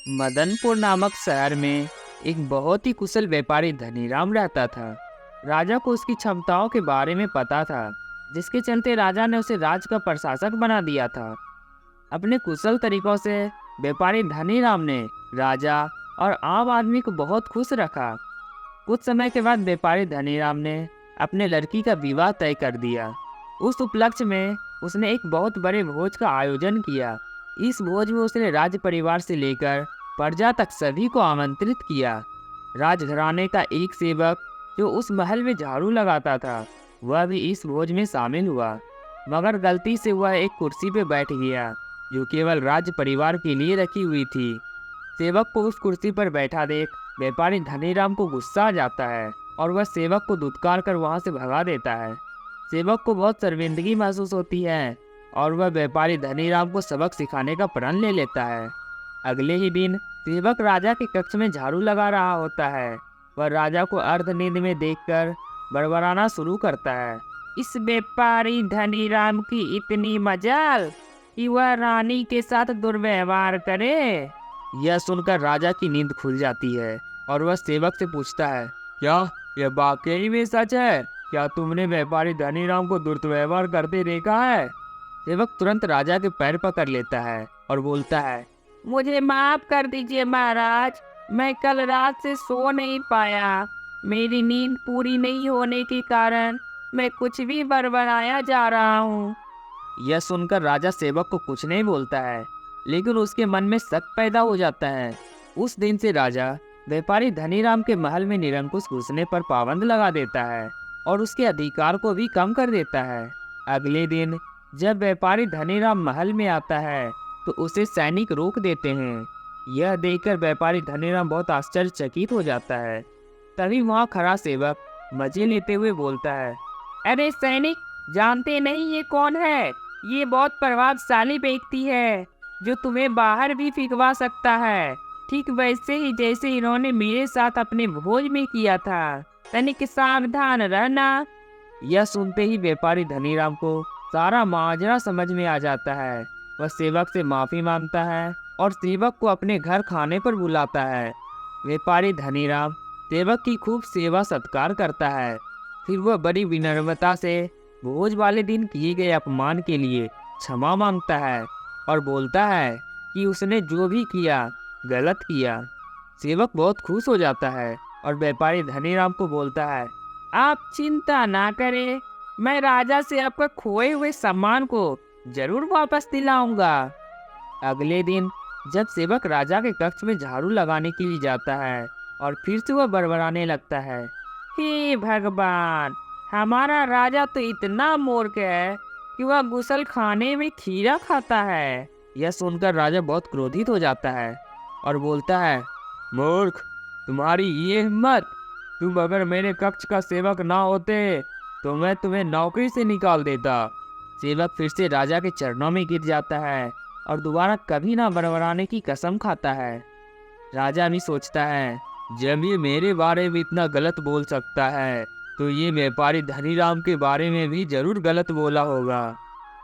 मदनपुर नामक शहर में एक बहुत ही कुशल व्यापारी धनीराम रहता था। राजा को उसकी क्षमताओं के बारे में पता था, जिसके चलते राजा ने उसे राज्य का प्रशासक बना दिया था। अपने कुशल तरीकों से व्यापारी धनीराम ने राजा और आम आदमी को बहुत खुश रखा। कुछ समय के बाद व्यापारी धनीराम ने अपने लड़की का विवाह तय कर दिया। उस उपलक्ष्य में उसने एक बहुत बड़े भोज का आयोजन किया। इस भोज में उसने राज परिवार से लेकर प्रजा तक सभी को आमंत्रित किया। राजघराने का एक सेवक जो उस महल में झाड़ू लगाता था, वह भी इस भोज में शामिल हुआ, मगर गलती से वह एक कुर्सी पे बैठ गया जो केवल राज परिवार के लिए रखी हुई थी। सेवक को उस कुर्सी पर बैठा देख व्यापारी धनीराम को गुस्सा आ जाता है और वह सेवक को धुतकार कर वहां से भगा देता है। सेवक को बहुत शर्मिंदगी महसूस होती है और वह व्यापारी धनीराम को सबक सिखाने का प्रण ले लेता है। अगले ही दिन सेवक राजा के कक्ष में झाड़ू लगा रहा होता है। वह राजा को अर्ध नींद में देखकर बड़बड़ाना शुरू करता है। इस व्यापारी धनीराम की इतनी मजाल कि वह रानी के साथ दुर्व्यवहार करे। यह सुनकर राजा की नींद खुल जाती है और वह सेवक से पूछता है, क्या यह वाकई में सच है? क्या तुमने व्यापारी धनीराम को दुर्व्यवहार करते देखा है? सेवक तुरंत राजा के पैर पकड़ लेता है और बोलता है, मुझे माफ कर दीजिए महाराज, मैं कल रात से सो नहीं पाया। मेरी नींद पूरी नहीं होने के कारण मैं कुछ भी बड़बड़ाया जा रहा हूँ। यह सुनकर राजा सेवक को कुछ नहीं बोलता है, लेकिन उसके मन में शक पैदा हो जाता है। उस दिन से राजा व्यापारी धनीराम के महल में निरंकुश घुसने पर पाबंद लगा देता है और उसके अधिकार को भी कम कर देता है। अगले दिन जब व्यापारी धनीराम महल में आता है तो उसे सैनिक रोक देते हैं। यह देखकर व्यापारी धनीराम बहुत आश्चर्यचकित हो जाता है। तभी वहाँ खड़ा सेवक मजे लेते हुए बोलता है, अरे सैनिक, जानते नहीं ये कौन है? ये बहुत प्रभावशाली व्यक्ति है जो तुम्हें बाहर भी फेंकवा सकता है, ठीक वैसे ही जैसे इन्होंने मेरे साथ अपने भोज में किया था। तनिक सावधान रहना। यह सुनते ही व्यापारी धनीराम को सारा माजरा समझ में आ जाता है। वह सेवक से माफी मांगता है और सेवक को अपने घर खाने पर बुलाता है। व्यापारी धनीराम सेवक की खूब सेवा सत्कार करता है। फिर वह बड़ी विनम्रता से भोज वाले दिन किए गए अपमान के लिए क्षमा मांगता है और बोलता है कि उसने जो भी किया गलत किया। सेवक बहुत खुश हो जाता है और व्यापारी धनीराम को बोलता है, आप चिंता ना करें, मैं राजा से आपका खोए हुए सम्मान को जरूर वापस दिलाऊंगा। अगले दिन जब सेवक राजा के कक्ष में झाड़ू लगाने के लिए जाता है और फिर से वह बड़बड़ाने लगता है, हे भगवान, हमारा राजा तो इतना मूर्ख है कि वह गुसल खाने में खीरा खाता है। यह सुनकर राजा बहुत क्रोधित हो जाता है और बोलता है, मूर्ख, तुम्हारी ये हिम्मत! तुम अगर मेरे कक्ष का सेवक ना होते तो मैं तुम्हें नौकरी से निकाल देता। सेवक फिर से राजा के चरणों में गिर जाता है और दोबारा कभी ना बड़बड़ाने की कसम खाता है। राजा भी सोचता है, जब ये मेरे बारे में इतना गलत बोल सकता है तो ये व्यापारी धनीराम के बारे में भी जरूर गलत बोला होगा।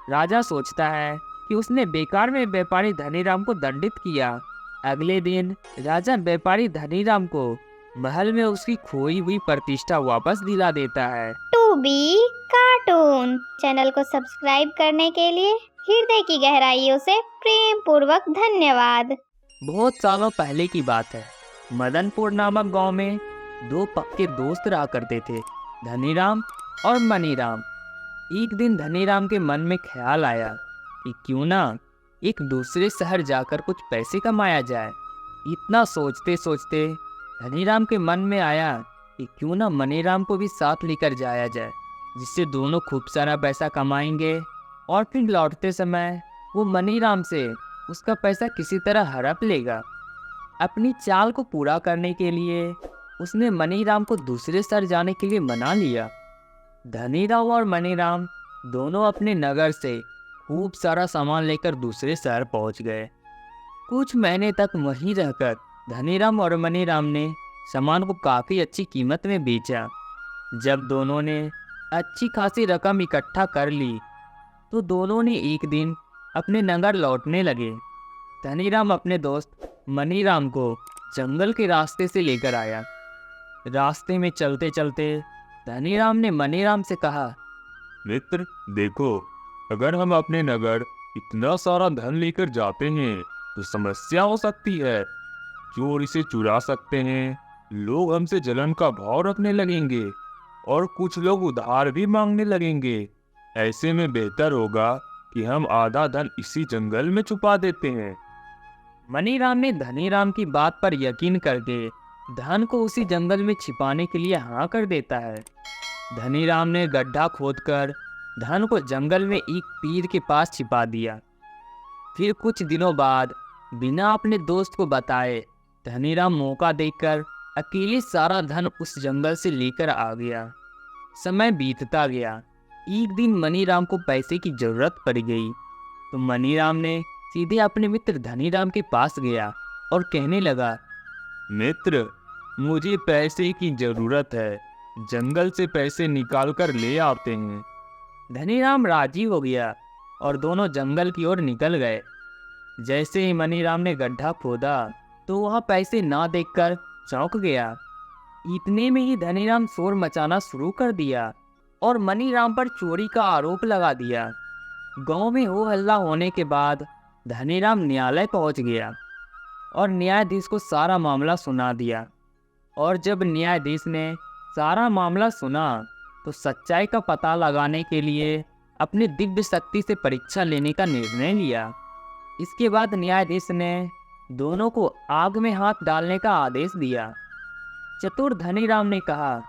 राजा सोचता है कि उसने बेकार में व्यापारी धनीराम को दंडित किया। अगले दिन राजा व्यापारी धनीराम को महल में उसकी खोई हुई प्रतिष्ठा वापस दिला देता है। टू बी कार्टून चैनल को सब्सक्राइब करने के लिए हृदय की गहराइयों से प्रेम पूर्वक धन्यवाद। बहुत सालों पहले की बात है। मदनपुर नामक गांव में दो पक्के दोस्त रहा करते थे, धनीराम और मनीराम। एक दिन धनीराम के मन में ख्याल आया कि क्यों ना एक दूसरे शहर जाकर कुछ पैसे कमाया जाए। इतना सोचते सोचते धनीराम के मन में आया कि क्यों ना मनीराम को भी साथ लेकर जाया जाए, जिससे दोनों खूब सारा पैसा कमाएंगे और फिर लौटते समय वो मनीराम से उसका पैसा किसी तरह हड़प लेगा। अपनी चाल को पूरा करने के लिए उसने मनीराम को दूसरे शहर जाने के लिए मना लिया। धनीराम और मनीराम दोनों अपने नगर से खूब सारा सामान लेकर दूसरे शहर पहुंच गए। कुछ महीने तक वहीं रहकर धनीराम और मनीराम ने सामान को काफ़ी अच्छी कीमत में बेचा। जब दोनों ने अच्छी खासी रकम इकट्ठा कर ली तो दोनों ने एक दिन अपने नगर लौटने लगे। धनीराम अपने दोस्त मनीराम को जंगल के रास्ते से लेकर आया। रास्ते में चलते चलते धनीराम ने मनीराम से कहा, मित्र देखो, अगर हम अपने नगर इतना सारा धन लेकर जाते हैं तो समस्या हो सकती है। चोर इसे चुरा सकते हैं, लोग हमसे जलन का भाव रखने लगेंगे और कुछ लोग उधार भी मांगने लगेंगे। ऐसे में बेहतर होगा कि हम आधा धन इसी जंगल में छुपा देते हैं। मनीराम ने धनीराम की बात पर यकीन करके धन को उसी जंगल में छिपाने के लिए हाँ कर देता है। धनीराम ने गड्ढा खोदकर धन को जंगल में एक पीर के पास छिपा दिया। फिर कुछ दिनों बाद बिना अपने दोस्त को बताए धनीराम मौका देखकर अकेले सारा धन उस जंगल से लेकर आ गया। समय बीतता गया। एक दिन मनीराम को पैसे की जरूरत पड़ गई तो मनीराम ने सीधे अपने मित्र धनीराम के पास गया और कहने लगा, मित्र, मुझे पैसे की जरूरत है, जंगल से पैसे निकाल कर ले आते हैं। धनीराम राजी हो गया और दोनों जंगल की ओर निकल गए। जैसे ही मनीराम ने गड्ढा खोदा तो वहाँ पैसे ना देखकर चौंक गया। इतने में ही धनीराम शोर मचाना शुरू कर दिया और मनीराम पर चोरी का आरोप लगा दिया। गांव में हो हल्ला होने के बाद धनीराम न्यायालय पहुंच गया और न्यायाधीश को सारा मामला सुना दिया। और जब न्यायाधीश ने सारा मामला सुना तो सच्चाई का पता लगाने के लिए अपनी दिव्य शक्ति से परीक्षा लेने का निर्णय लिया। इसके बाद न्यायाधीश ने दोनों को आग में हाथ डालने का आदेश दिया। चतुर धनीराम ने कहा,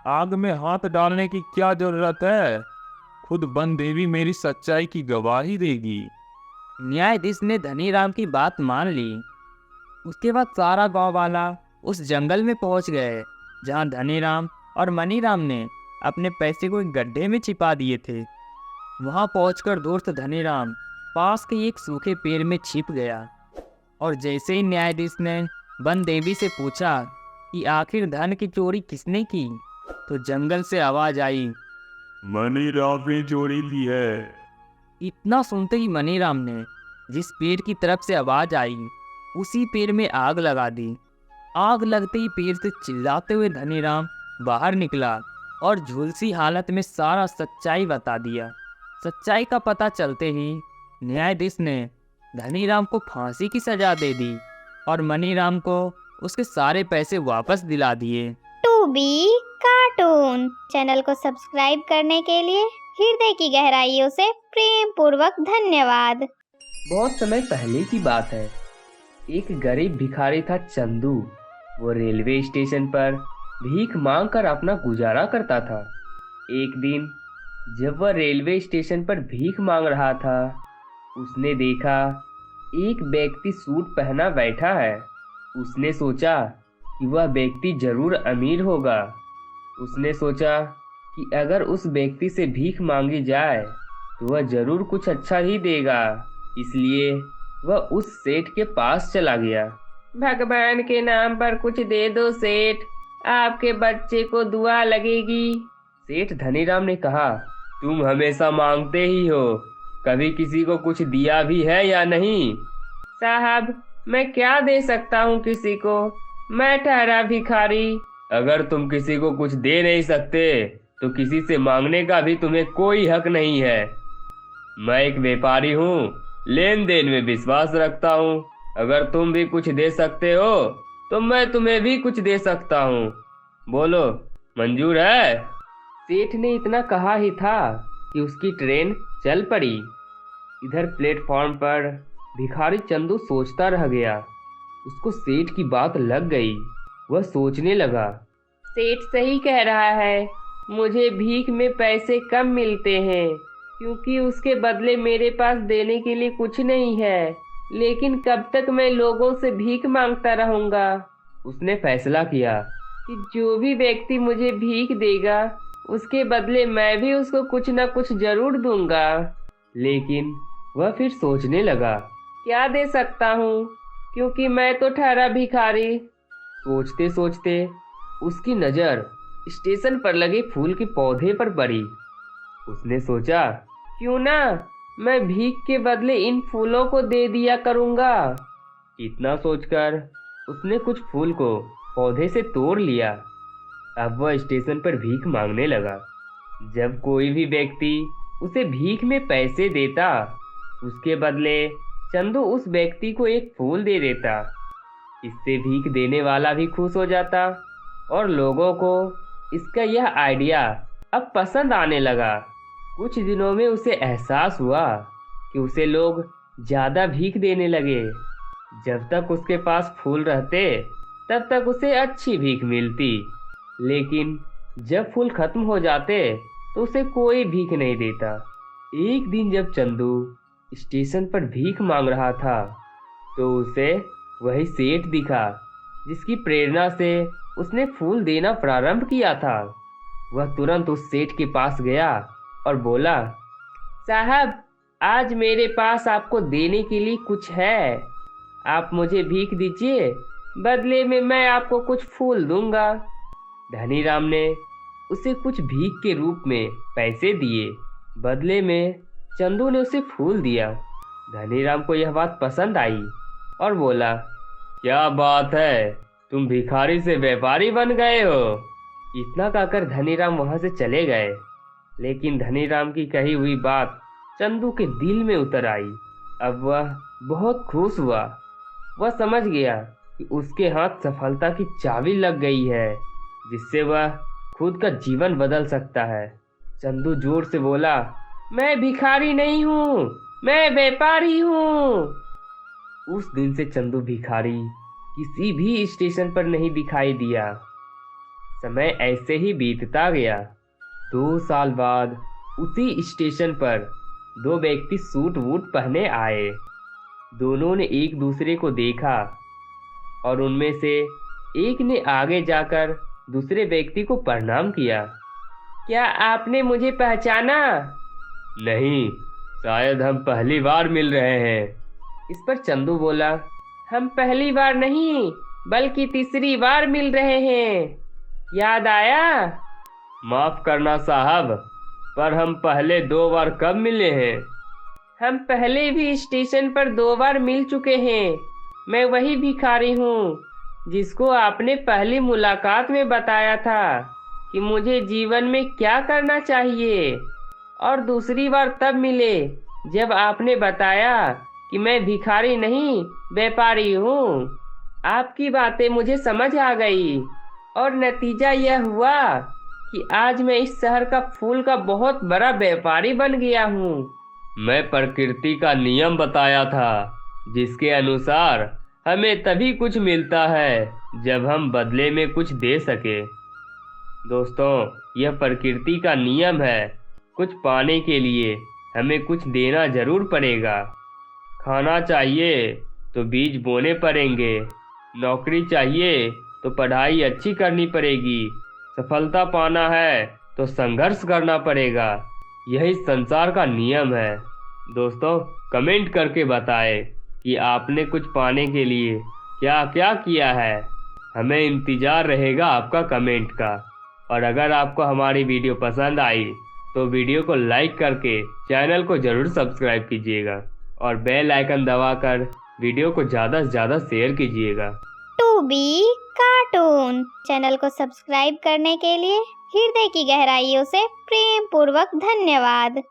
आग में हाथ डालने की क्या जरूरत है? खुद बन देवी मेरी सच्चाई की गवाही देगी। न्यायाधीश ने धनीराम की बात मान ली। उसके बाद सारा गांव वाला उस जंगल में पहुंच गए जहां धनीराम और मनीराम ने अपने पैसे को एक गड्ढे में छिपा दिए थे। वहां पहुंचकर दोस्त धनीराम पास के एक सूखे पेड़ में छिप गया और जैसे ही न्यायाधीश ने बन देवी से पूछा कि आखिर धन की चोरी किसने की तो जंगल से आवाज आई, मनीराम ने चोरी की है। इतना सुनते ही मनीराम ने जिस पेड़ की तरफ से आवाज आई उसी पेड़ में आग लगा दी। आग लगते ही पेड़ से चिल्लाते हुए धनीराम बाहर निकला और झुलसी हालत में सारा सच्चाई बता दिया। सच्चाई का पता चलते ही न्यायाधीश ने धनीराम को फांसी की सजा दे दी और मनीराम को उसके सारे पैसे वापस दिला दिए। टू बी कार्टून चैनल को सब्सक्राइब करने के लिए हृदय की गहराइयों से प्रेम पूर्वक धन्यवाद। बहुत समय पहले की बात है। एक गरीब भिखारी था चंदू। वो रेलवे स्टेशन पर भीख मांगकर अपना गुजारा करता था। एक दिन जब वह रेलवे स्टेशन पर भीख मांग रहा था उसने देखा एक व्यक्ति सूट पहना बैठा है। उसने सोचा कि वह व्यक्ति जरूर अमीर होगा। उसने सोचा कि अगर उस व्यक्ति से भीख मांगी जाए तो वह जरूर कुछ अच्छा ही देगा। इसलिए वह उस सेठ के पास चला गया। भगवान के नाम पर कुछ दे दो सेठ, आपके बच्चे को दुआ लगेगी। सेठ धनीराम ने कहा, तुम हमेशा मांगते ही हो, कभी किसी को कुछ दिया भी है या नहीं? साहब, मैं क्या दे सकता हूँ किसी को, मैं ठहरा भिखारी। अगर तुम किसी को कुछ दे नहीं सकते तो किसी से मांगने का भी तुम्हें कोई हक नहीं है। मैं एक व्यापारी हूँ, लेन देन में विश्वास रखता हूँ। अगर तुम भी कुछ दे सकते हो तो मैं तुम्हें भी कुछ दे सकता हूँ। बोलो, मंजूर है? सेठ ने इतना कहा ही था कि उसकी ट्रेन चल पड़ी। इधर प्लेटफॉर्म पर भिखारी चंदू सोचता रह गया। उसको सेठ की बात लग गई। वह सोचने लगा, सेठ सही कह रहा है, मुझे भीख में पैसे कम मिलते हैं क्योंकि उसके बदले मेरे पास देने के लिए कुछ नहीं है। लेकिन कब तक मैं लोगों से भीख मांगता रहूंगा? उसने फैसला किया कि जो भी व्यक्ति मुझे भीख देगा उसके बदले मैं भी उसको कुछ न कुछ जरूर दूंगा। लेकिन वह फिर सोचने लगा, क्या दे सकता हूँ क्योंकि मैं तो ठहरा भिखारी। सोचते सोचते उसकी नज़र स्टेशन पर लगे फूल के पौधे पर पड़ी। उसने सोचा, क्यों ना मैं भीख के बदले इन फूलों को दे दिया करूँगा। इतना सोचकर उसने कुछ फूल को पौधे से तोड़ लिया। अब वह स्टेशन पर भीख मांगने लगा। जब कोई भी व्यक्ति उसे भीख में पैसे देता, उसके बदले चंदू उस व्यक्ति को एक फूल दे देता। इससे भीख देने वाला भी खुश हो जाता और लोगों को इसका यह आइडिया अब पसंद आने लगा। कुछ दिनों में उसे एहसास हुआ कि उसे लोग ज़्यादा भीख देने लगे। जब तक उसके पास फूल रहते तब तक उसे अच्छी भीख मिलती, लेकिन जब फूल खत्म हो जाते तो उसे कोई भीख नहीं देता। एक दिन जब चंदू स्टेशन पर भीख मांग रहा था तो उसे वही सेठ दिखा जिसकी प्रेरणा से उसने फूल देना प्रारंभ किया था। वह तुरंत उस सेठ के पास गया और बोला, साहब, आज मेरे पास आपको देने के लिए कुछ है। आप मुझे भीख दीजिए, बदले में मैं आपको कुछ फूल दूंगा। धनीराम ने उसे कुछ भीख के रूप में पैसे दिए। बदले में चंदू ने उसे फूल दिया। धनीराम को यह बात पसंद आई और बोला, क्या बात है, तुम भिखारी से व्यापारी बन गए हो। इतना कहकर धनीराम वहां से चले गए। लेकिन धनीराम की कही हुई बात चंदू के दिल में उतर आई। अब वह बहुत खुश हुआ। वह समझ गया कि उसके हाथ सफलता की चाबी लग गई है, जिससे वह खुद का जीवन बदल सकता है। चंदू जोर से बोला, मैं भिखारी नहीं हूँ, मैं व्यापारी हूँ। उस दिन से चंदू भिखारी किसी भी स्टेशन पर नहीं दिखाई दिया। समय ऐसे ही बीतता गया। 2 साल बाद उसी स्टेशन पर 2 व्यक्ति सूट वूट पहने आए। दोनों ने एक दूसरे को देखा और उनमें से एक ने आगे जाकर दूसरे व्यक्ति को प्रणाम किया। क्या आपने मुझे पहचाना? नहीं, शायद हम पहली बार मिल रहे हैं। इस पर चंदू बोला, हम पहली बार नहीं बल्कि तीसरी बार मिल रहे हैं। याद आया? माफ करना साहब, पर हम पहले 2 बार कब मिले हैं? हम पहले भी स्टेशन पर 2 बार मिल चुके हैं। मैं वही भिखारी हूँ जिसको आपने पहली मुलाकात में बताया था कि मुझे जीवन में क्या करना चाहिए, और दूसरी बार तब मिले जब आपने बताया कि मैं भिखारी नहीं व्यापारी हूँ। आपकी बातें मुझे समझ आ गई और नतीजा यह हुआ कि आज मैं इस शहर का फूल का बहुत बड़ा व्यापारी बन गया हूँ। मैं प्रकृति का नियम बताया था, जिसके अनुसार हमें तभी कुछ मिलता है जब हम बदले में कुछ दे सके। दोस्तों, यह प्रकृति का नियम है। कुछ पाने के लिए हमें कुछ देना जरूर पड़ेगा। खाना चाहिए तो बीज बोने पड़ेंगे, नौकरी चाहिए तो पढ़ाई अच्छी करनी पड़ेगी, सफलता पाना है तो संघर्ष करना पड़ेगा। यही संसार का नियम है। दोस्तों, कमेंट करके बताएं कि आपने कुछ पाने के लिए क्या क्या किया है। हमें इंतज़ार रहेगा आपका कमेंट का। और अगर आपको हमारी वीडियो पसंद आई तो वीडियो को लाइक करके चैनल को ज़रूर सब्सक्राइब कीजिएगा और बेल आइकन दबाकर वीडियो को ज़्यादा से ज़्यादा शेयर कीजिएगा। टू बी कार्टून चैनल को सब्सक्राइब करने के लिए हृदय की गहराइयों से प्रेम पूर्वक धन्यवाद।